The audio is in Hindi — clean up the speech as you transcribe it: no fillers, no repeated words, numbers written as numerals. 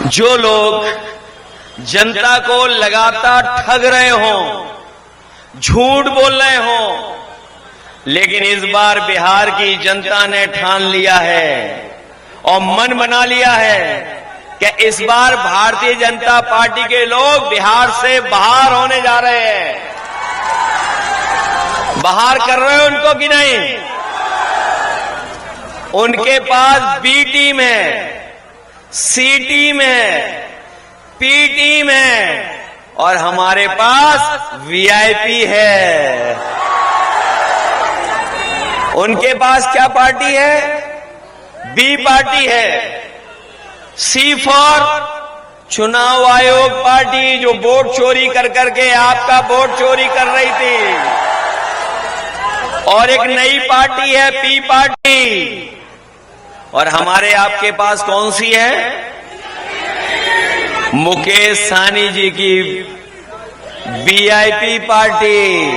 जो लोग जनता को लगातार ठग रहे हों, झूठ बोल रहे हों, लेकिन इस बार बिहार की जनता ने ठान लिया है और मन बना लिया है कि इस बार भारतीय जनता पार्टी के लोग बिहार से बाहर होने जा रहे हैं। बाहर कर रहे हो उनको कि नहीं? उनके पास बी टीम है, सी टीम है, पी टीम है और हमारे पास वीआईपी है। उनके पास क्या पार्टी है? बी पार्टी है। सी फॉर चुनाव आयोग पार्टी, जो वोट चोरी कर करके आपका वोट चोरी कर रही थी। और एक नई पार्टी है पी पार्टी। और हमारे आपके पास कौन सी है? मुकेश सहनी जी की वीआईपी पार्टी।